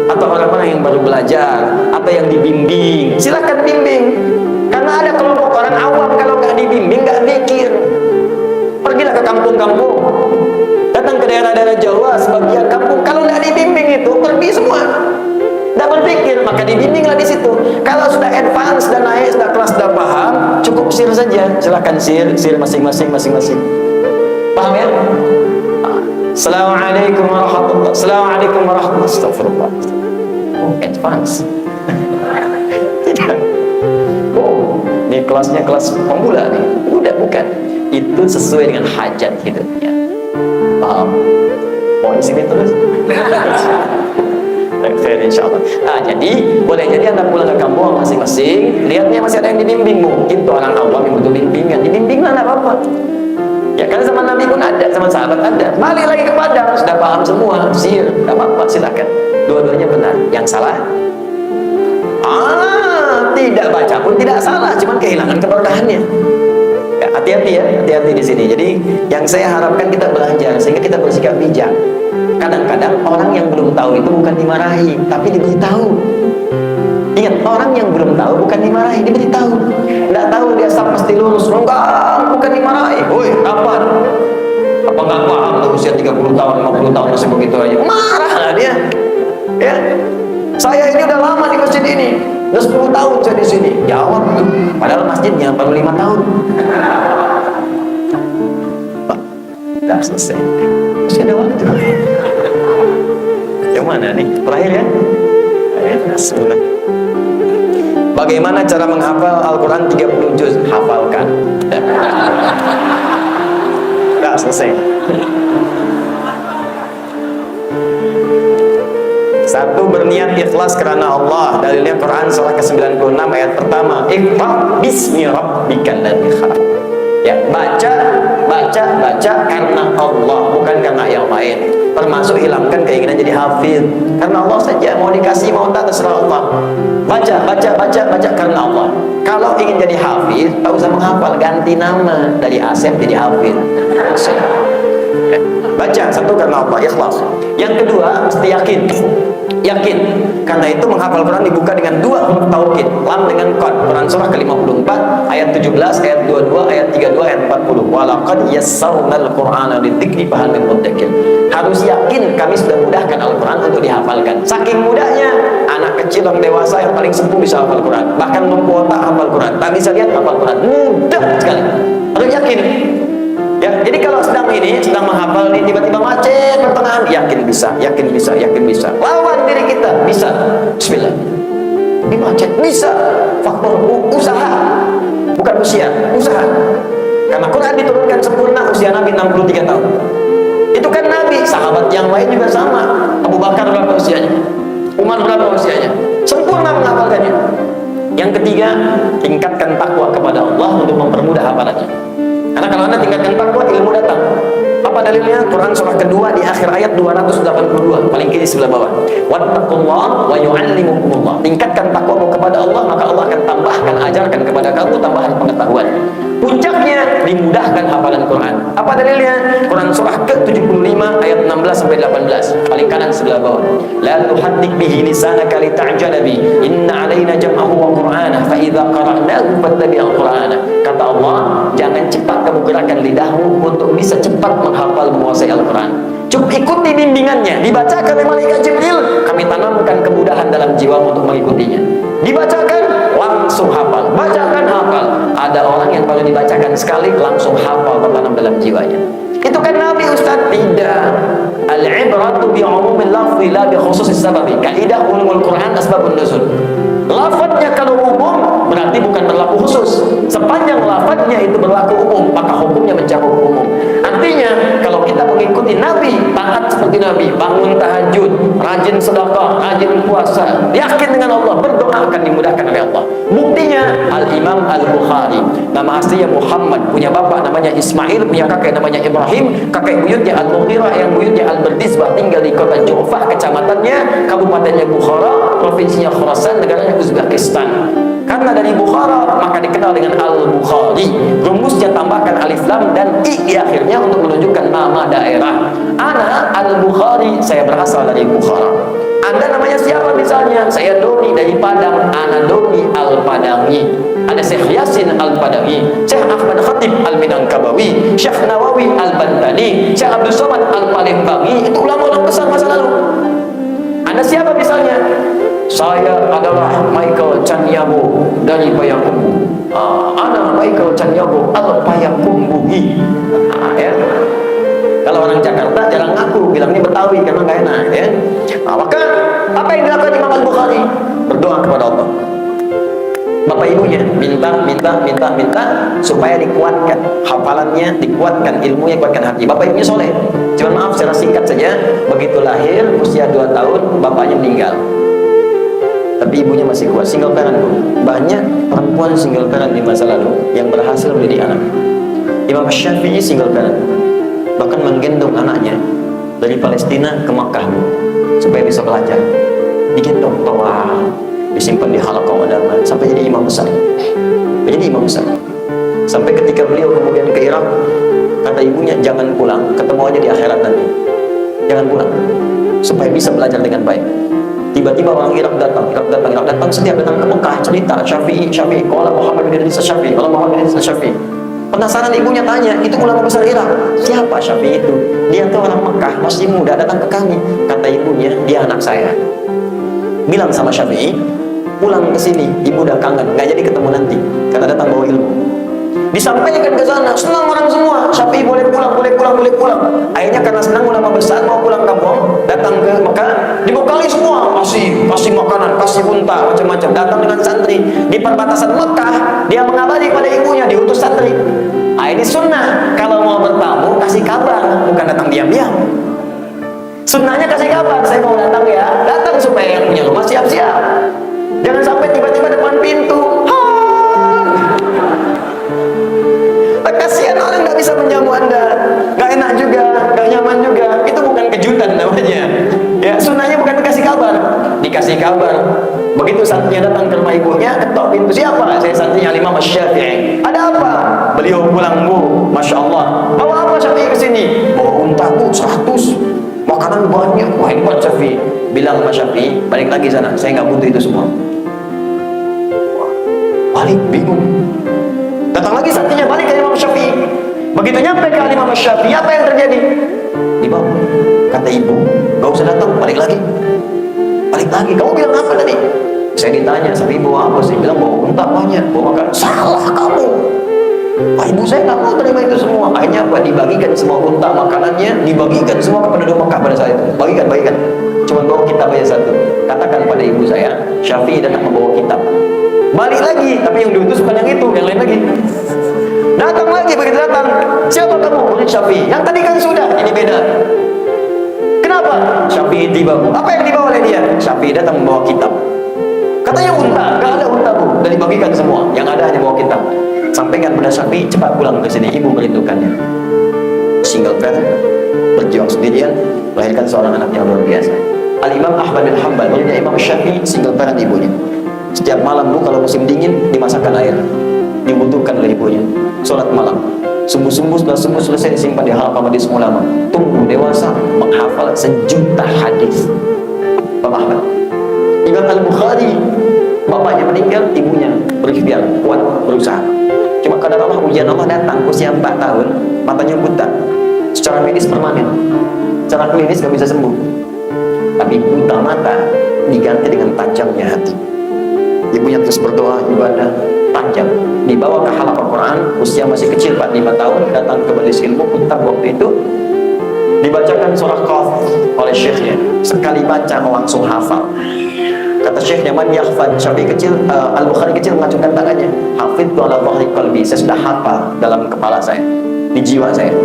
atau orang-orang yang baru belajar, atau yang dibimbing. Silakan bimbing. Karena ada kelompok orang awam kalau nggak dibimbing nggak zikir. Pergilah ke kampung-kampung, datang ke daerah-daerah Jawa, sebagian kampung kalau nggak dibimbing itu pergi semua. Tidak berpikir, maka dibimbinglah di situ. Kalau sudah advance, sudah naik, sudah kelas, sudah paham, cukup sir saja. Silakan sir masing-masing. Paham ya? Assalamualaikum warahmatullahi wabarakatuh. Assalamualaikum warahmatullahi wabarakatuh. Astagfirullah. Advance. Tidak. Ini kelasnya kelas pemula nih. Udah bukan. Itu sesuai dengan hajat hidupnya. Paham? Mau di sini terus? Fair insyaallah. Jadi boleh jadi Anda pulang ke kampung masing-masing, lihatnya masih ada yang dibimbing. Mungkin tuh orang awam yang butuh bimbingan, dibimbinglah, enggak apa-apa. Ya kan zaman Nabi pun ada, zaman sahabat ada. Balik lagi ke Padang, sudah paham semua, sir, tidak apa-apa, silakan. Dua-duanya benar. Yang salah? Tidak baca pun tidak salah, cuman kehilangan keberkahannya. Ya, hati-hati ya, hati-hati di sini. Jadi yang saya harapkan kita belajar sehingga kita bersikap bijak. Kadang-kadang orang yang belum tahu itu bukan dimarahi, tapi diberitahu. Ingat, orang yang belum tahu bukan dimarahi, diberitahu. Tidak tahu dia sab mesti lulus, enggak, bukan dimarahi. Woi, kapan? Apa nggak paham tuh usia 30 tahun, 50 tahun masih begitu aja? Marah lah dia. Ya, saya ini udah lama di masjid ini, udah 10 tahun saya di sini. Jawab tuh, padahal masjidnya baru 5 tahun. Udah selesai. Masih ada waktu. kemana nih? Terakhir ya? Bismillah. Bagaimana cara menghafal Al-Quran 30 juz? Hafalkan. Udah selesai. Satu, berniat ikhlas karena Allah. Dalilnya Quran surah ke-96 ayat pertama. Iqra bismi rabbikal ladzi khalaq. Ya, baca karena Allah, bukan karena yang lain. Termasuk hilangkan keinginan jadi hafiz. Karena Allah saja, mau dikasih mau tak terserah Allah. Baca karena Allah. Kalau ingin jadi hafiz, tak usah menghafal, ganti nama dari Asep jadi hafiz. Baca satu karena Allah, ikhlas. Yang kedua, mesti yakin. Karena itu menghafal Quran dibuka dengan dua huruf taukid, lam dengan qad. Quran surah ke-54 ayat 17, ayat 22, ayat 32, ayat 40. Walaqad yassarnal Qur'ana lidzikri fahal min muddakir. Harus yakin kami sudah mudahkan Al-Quran untuk dihafalkan. Saking mudahnya, anak kecil dan dewasa yang paling sepuh bisa hafal Quran. Bahkan memkuota hafal Quran. Tak bisa lihat hafal Quran. Mudah sekali. Harus yakin. Ya, jadi kalau sedang menghafal ini tiba-tiba macet pertengahan, yakin bisa. Lawan diri kita, bisa. Bismillah. Ini macet, bisa. Faktor usaha, bukan usia, usaha. Karena Quran diturunkan sempurna usia Nabi 63 tahun. Itu kan Nabi, sahabat yang lain juga sama. Abu Bakar berapa usianya? Umar berapa usianya? Sempurna menghafalkannya. Yang ketiga, tingkatkan takwa kepada Allah untuk mempermudah hafalannya. Karena kalau Anda tingkatkan takwa, ilmu datang. Apa dalilnya? Quran surah kedua di akhir ayat 282, paling kiri sebelah bawah. Wattaqullaha wa yu'allimukumullah. Tingkatkan takwamu kepada Allah, maka Allah akan tambahkan, ajarkan kepada kamu tambahan pengetahuan. Puncaknya dimudahkan hafalan Quran. Apa dalilnya? Quran surah ke-75 ayat 16 sampai 18, paling kanan sebelah bawah. La tuhaddik bihi lisanaka lita'jala bi. Inna 'alaina jam'ahu wa Qur'anahu fa idza qara'nahu fattabi' al-Qur'ana. Kata Allah, jangan cepat kamu gerakkan lidahmu untuk bisa cepat menghafal menguasai Al-Quran. Cukup ikuti bimbingannya. Dibacakan oleh malaikat Jibril, kami tanamkan kemudahan dalam jiwa untuk mengikutinya. Dibacakan, langsung hafal. Bacakan, hafal. Ada orang yang kalau dibacakan sekali langsung hafal, tertanam dalam jiwanya. Itu kan Nabi, Ustaz. Tidak. Al-ibratu bi'umumil lafzi la bi khususis sababi. Kaidah ulumul Quran asbabun nuzul. Lafadznya kalau umum berarti bukan berlaku khusus. Sepanjang lafadznya itu berlaku umum, maka hukumnya mencakup umum. Artinya kalau kita mengikuti Nabi, taat seperti Nabi, bangun tahajud, rajin sedekah, rajin puasa, yakin dengan Allah, berdoa akan dimudahkan oleh Allah. Buktinya Al-Imam Al-Bukhari, nama aslinya Muhammad, punya bapak namanya Ismail, punya kakek namanya Ibrahim, kakek buyutnya Al-Mughirah, yang buyutnya Al-Bardizbah, tinggal di kota Ju'fah, kecamatannya, kabupatennya Bukhara, provinsinya Khurasan, negaranya Uzbekistan. Karena dari Bukhara maka dikenal dengan Al-Bukhari. Rumusnya tambahkan alif lam dan i di akhirnya untuk menunjukkan nama daerah. Ana Al-Bukhari, saya berasal dari Bukhara. Anda namanya siapa misalnya? Saya Doni dari Padang. Ana Doni Al-Padangi. Ada Syekh Yasin Al-Padangi, Syekh Ahmad Khatib Al-Minangkabawi, Syekh Nawawi Al-Bantani, Syekh Abdul Somad Al-Palembang. Itu ulama-ulama besar masa lalu. Anda siapa misalnya? Saya adalah Michael Chanyago dari Payakumbuh. Ana Michael Chanyago Al-Payakumbuhi. Ya. Kalau orang Jakarta jarang ngaku, bilangnya Betawi karena nggak enak. Ya. Maka apa yang dilakukan Imam Al-Bukhari? Berdoa kepada Allah. Bapak ibunya minta supaya dikuatkan hafalannya, dikuatkan ilmunya, dikuatkan hati. Bapak ibunya soleh. Cuma maaf secara singkat saja, begitu lahir usia 2 tahun bapaknya meninggal. Tapi ibunya masih kuat, single parent. Banyak perempuan single parent di masa lalu yang berhasil mendidik anak. Imam Syafi'i single parent, bahkan menggendong anaknya dari Palestina ke Makkah supaya bisa belajar. Digendong toa, disimpan di halaqah ulama sampai jadi imam besar. Sampai ketika beliau kemudian ke Irak, kata ibunya, jangan pulang, ketemu aja di akhirat nanti. Jangan pulang, supaya bisa belajar dengan baik. Tiba-tiba orang Irak datang, setiap datang ke Mekah cerita Syafi'i, qala Muhammad bin Idris Syafi'i. Penasaran ibunya tanya, itu ulama besar Irak. Siapa Syafi'i itu? Dia tuh orang Mekah, masih muda, datang ke kami. Kata ibunya, dia anak saya. Bilang sama Syafi'i, pulang ke sini, ibu udah kangen, nggak jadi ketemu nanti, karena datang bawa ilmu. Disampaikan ke sana, senang orang semua. Syafi'i boleh pulang, boleh pulang, boleh pulang. Akhirnya karena senang ulama besar mau pulang kampung, datang ke Mekah, dibekali semua, kasih makanan, kasih unta, macam-macam. Datang dengan santri di perbatasan Mekah, dia mengabari pada ibunya, diutus santri. Ini sunnah, kalau mau bertamu kasih kabar, bukan datang diam-diam. Sunnahnya kasih kabar, saya mau datang ya, datang supaya yang punya rumah siap-siap. Jangan sampai tiba-tiba depan pintu. Kasihan orang nggak bisa menjamu Anda, nggak enak juga, nggak nyaman juga. Itu bukan kejutan namanya. Ya, sunnahnya bukan dikasih kabar, dikasih kabar. Begitu santrinya datang ke rumah ibunya, ketok pintu, siapa? Saya santrinya Imam Syafi'i. Ada apa? Beliau pulang, Bu. Masya Allah. Bawa apa Syafi'i ke sini? Bawa unta, Bu, 100. Makanan banyak. Wah, hebat Syafi'i. Bilang sama Syafi'i, balik lagi sana. Saya nggak butuh itu semua. Balik, bingung. Datang lagi santrinya, balik ke Imam Syafi'i. Begitu nyampe ke Imam Syafi'i, apa yang terjadi? Dibawa. Kata ibu, gak usah datang, balik lagi. Balik lagi, kamu bilang apa tadi? Saya ditanya, sama ibu apa? Saya bilang bawa unta banyak, bawa makan. Salah kamu. Wah, ibu saya nggak mau terima itu semua. Akhirnya apa? Dibagikan semua unta makanannya, dibagikan semua kepada penduduk Mekah pada saat itu. Bagikan. Cuma bawa kitab aja satu. Katakan pada ibu saya, Syafi'i datang membawa kitab. Balik lagi, tapi yang diutus bukan yang itu, yang lain lagi. Datang lagi, begitu datang, siapa kamu? Murid Syafi'i. Yang tadi kan sudah, ini beda. Kenapa? Syafi'i tiba, Bu. Apa yang dibawa oleh dia? Syafi'i datang membawa kitab. Katanya unta, nggak ada unta, Bu. Dan dibagikan semua, yang ada hanya bawa kitab. Sampaikan pada Syafi'i, cepat pulang ke sini, ibu merindukannya. Single parent, berjuang sendirian, melahirkan seorang anak yang luar biasa. Al-Imam Ahmad bin Hanbal, muridnya Imam Syafi'i, single parent ibunya. Setiap malam, Bu, kalau musim dingin, dimasakkan air, dibutuhkan oleh ibunya. Sholat malam, sumbu-sumbu selesai disimpan di halaqah majelis ulama. Tunggu dewasa menghafal 1.000.000 hadis. Bapak Ahmad. Imam Al-Bukhari, bapaknya meninggal, ibunya berikhtiar, kuat, berusaha. Cuma kadang Allah, ujian Allah datang, usia 4 tahun, matanya buta. Secara medis permanen, secara klinis gak bisa sembuh. Tapi buta mata diganti dengan tajamnya hati. Ibunya terus berdoa, ibadah, panjang. Dibawa ke halaqah Quran, usia masih kecil, 4-5 tahun, datang ke majelis ilmu, kitab waktu itu. Dibacakan surah Qaf oleh syekhnya. Sekali baca langsung hafal. Kata syekhnya, man yahfad, Syafi'i kecil, Al-Bukhari kecil mengacungkan tangannya. Hafidtu ala dhahri qalbi, saya sudah hafal dalam kepala saya, di jiwa saya.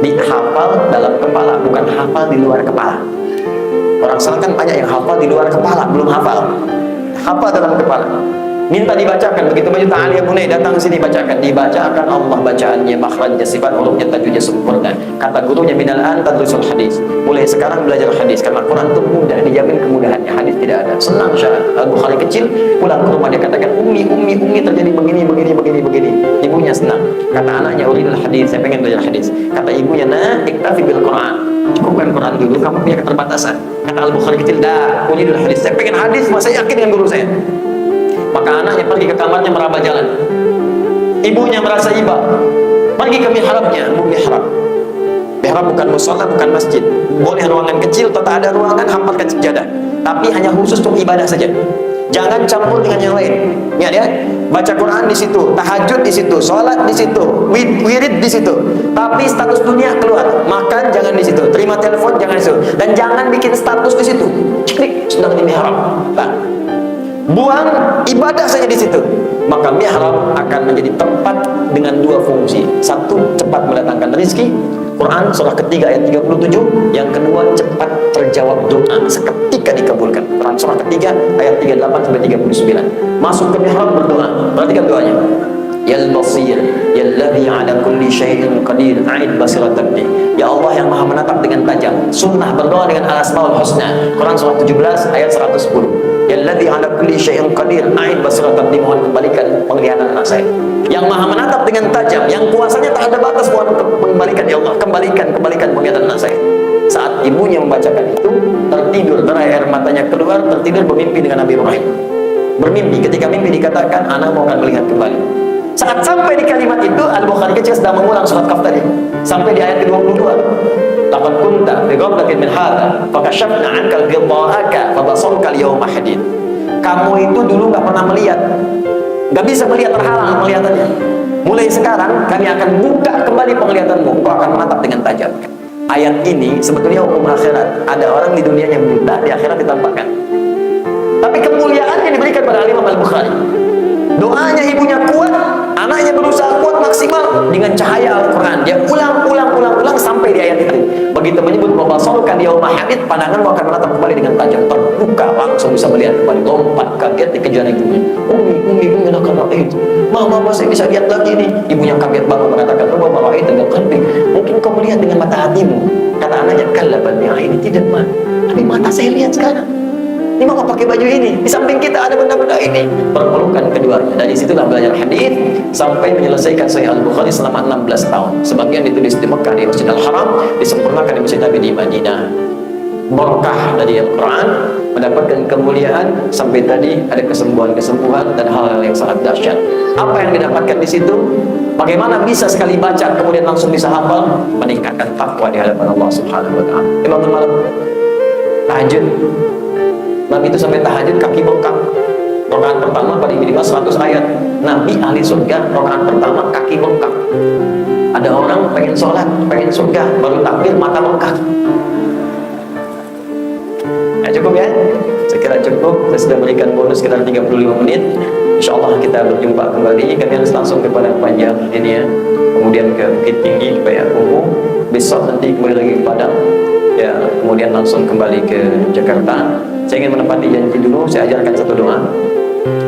Dihafal dalam kepala, bukan hafal di luar kepala. Orang salah kan banyak yang hafal di luar kepala, belum hafal. Hafal dalam kepala. Minta dibacakan, begitu maju ta'aliyah bunai, datang sini bacakan. Dibacakan Allah bacaannya, makhrajnya, sifat hurufnya, tajwidnya sempurna. Kata gurunya, minal an tadrusul hadis. Mulai sekarang belajar hadis, karena Quran itu mudah, dijamin kemudahannya. Hadis tidak ada. Senang Syah. Al-Bukhari kecil, pulang ke rumah dia katakan, Umi terjadi begini. Ibunya senang. Kata anaknya, uridul hadis, saya pengen belajar hadis. Kata ibunya, nah, iktafi bil Quran. Cukupkan Quran dulu, kamu punya keterbatasan. Kata Al-Bukhari kecil, dah, uridul hadis, saya pengen hadis, saya yakin dengan guru saya. Maka anaknya pergi ke kamarnya meraba jalan. Ibunya merasa iba, pergi ke mihrabnya. Mihrab bukan musola, bukan masjid. Boleh ruangan kecil, tetap ada ruangan, hampirkan sejadah. Tapi hanya khusus untuk ibadah saja. Jangan campur dengan yang lain. Ingat ya, baca Quran di situ, tahajud di situ, sholat di situ, wirid di situ. Tapi status dunia keluar. Makan jangan di situ, terima telepon jangan di situ, dan jangan bikin status di situ. Ceklik, sedang di mihrab. Buang ibadah saja di situ. Maka mihrab akan menjadi tempat dengan 2 fungsi. Satu, cepat mendatangkan rezeki. Quran surah ketiga ayat 37. Yang kedua, cepat terjawab doa seketika dikabulkan. Quran surah ketiga ayat 38 sampai 39. Masuk ke mihrab berdoa. Perhatikan doanya. Yal basir, yalladzi ala kulli syai'in qadir, a'id basiratan bi. Ya Allah yang maha menatap dengan tajam. Sunnah berdoa dengan al-asmaul husna. Quran surah 17 ayat 110. Yalladzi ala kulli syai'in qadir, a'id basiratan bi. Mohon kembalikan penglihatan anak saya. Yang maha menatap dengan tajam, yang kuasanya tak ada batas, mohon kembalikan ya Allah, kembalikan penglihatan anak saya. Saat ibunya membacakan itu, tertidur, air matanya keluar, tertidur bermimpi dengan Nabi Ibrahim. Bermimpi, ketika mimpi dikatakan, anak mau akan melihat kembali. Saat sampai di kalimat itu, Al-Bukhari kecil sedang mengulang surat Qaf tadi. Sampai di ayat ke-22. Laqad kunta fi ghaflatin min hadza, fakashafna 'anka ghita'aka, fabasarka al-yawma hadid. Kamu itu dulu nggak pernah melihat, nggak bisa melihat, terhalang penglihatannya. Mulai sekarang kami akan buka kembali penglihatanmu, kau akan menatap dengan tajam. Ayat ini sebetulnya hukum akhirat. Ada orang di dunia yang buta, di akhirat ditampakkan. Tapi kemuliaan yang diberikan pada Imam Al-Bukhari. Doanya ibunya kuat, anaknya berusaha kuat maksimal dengan cahaya Al-Quran. Dia ulang sampai di ayat itu. Begitu menyebut wabasaruka yauma hamid, pandanganmu akan menatap kembali dengan tajam. Terbuka, langsung bisa melihat kembali. Lompat, kaget, dikejar ibunya. Umi, anak itu. Mama, saya bisa lihat lagi nih. Ibunya kaget banget mengatakan, bawa itu dengan kalbi. Mungkin kau melihat dengan mata hatimu. Kata anaknya, kalla bal ini tidak mah. Tapi mata saya lihat sekarang. Ini mau pakai baju ini, di samping kita ada benda-benda ini. Perpelukan keduanya. Dari situlah belajar hadis sampai menyelesaikan Sahih Al-Bukhari selama 16 tahun. Sebagian ditulis di Mekah di Masjid Al-Haram, disempurnakan di Masjid Nabi di Madinah. Berkah dari Al-Quran, mendapatkan kemuliaan sampai tadi ada kesembuhan-kesembuhan dan hal-hal yang sangat dahsyat. Apa yang didapatkan di situ? Bagaimana bisa sekali baca kemudian langsung bisa hafal? Meningkatkan takwa di hadapan Allah Subhanahu wa taala. Imam malam tahajud. Nabi itu sampai tahajud kaki bengkak. Rakaat pertama paling minimal 100 ayat. Nabi ahli surga, rakaat pertama kaki bengkak. Ada orang pengen sholat, pengen surga, baru takbir mata bengkak. Nah, cukup ya? Saya kira cukup. Saya sudah berikan bonus sekitar 35 menit. Insya Allah kita berjumpa kembali. Kami harus langsung kepada panjang ini ya. Kemudian ke Bukit Tinggi, ke Payakumbuh. Besok nanti kembali lagi ke Padang. Ya, kemudian langsung kembali ke Jakarta. Saya ingin menepati janji dulu, saya ajarkan satu doa.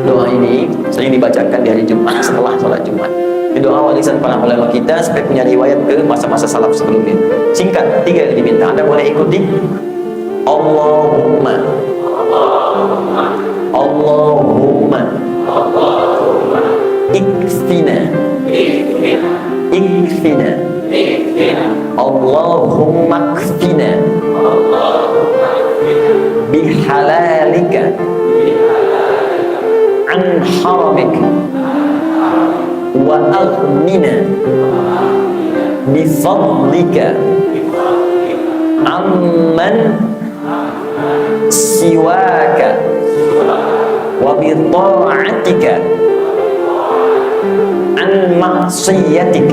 Doa ini sering dibacakan di hari Jumat setelah sholat Jumat. Ini doa warisan para ulama kita sampai punya riwayat ke masa-masa salaf sebelumnya. Singkat, 3 yang diminta. Anda boleh ikuti. Allahumma Allahumma ikfina Allahumma ikfina bihalalika an haramik wa aghnina bifadlika amman siwaka wa bita'atika an maksiyatik.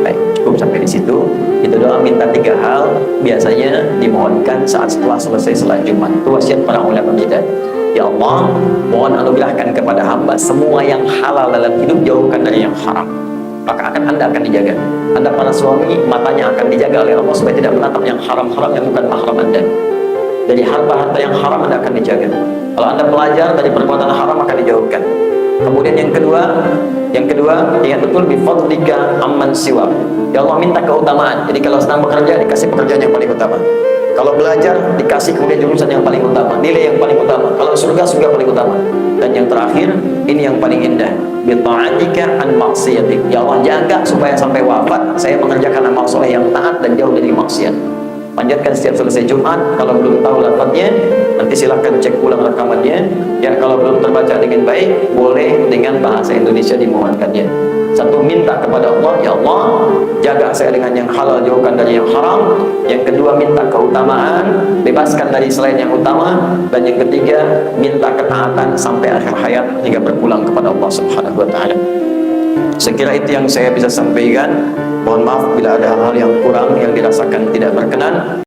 Baik, cukup sampai di situ. Itu doa minta 3 hal biasanya dimohonkan saat setelah selesai salat Jumat. Itu wasiat para ulama kita. Ya Allah, mohon anugerahkan kepada hamba semua yang halal dalam hidup, jauhkan dari yang haram. Maka Anda akan dijaga. Anda para suami, matanya akan dijaga oleh Allah supaya tidak menatap yang haram-haram yang bukan mahram Anda. Dari harta-harta yang haram Anda akan dijaga. Kalau Anda pelajar dari perbuatan haram akan dijauhkan. Kemudian yang kedua ingat betul bifadlika amman siwa. Ya Allah, minta keutamaan. Jadi kalau sedang bekerja dikasih pekerjaan yang paling utama. Kalau belajar dikasih kemudian jurusan yang paling utama, nilai yang paling utama. Kalau surga paling utama. Dan yang terakhir, ini yang paling indah. Bita'atika an maksiatik. Ya Allah, jaga supaya sampai wafat saya mengerjakan amal soleh yang taat dan jauh dari maksiat. Panjatkan setiap selesai Jumat. Kalau belum tahu lafadznya, nanti silahkan cek ulang rekamannya. Ya, kalau belum terbaca dengan baik, boleh dengan bahasa Indonesia dimohonkannya. Satu, minta kepada Allah, ya Allah, jaga saya dengan yang halal, jauhkan dari yang haram. Yang kedua, minta keutamaan, bebaskan dari selain yang utama. Dan yang ketiga, minta ketaatan sampai akhir hayat hingga berpulang kepada Allah Subhanahu wa taala. Sekira itu yang saya bisa sampaikan. Mohon maaf bila ada hal-hal yang kurang yang dirasakan tidak berkenan.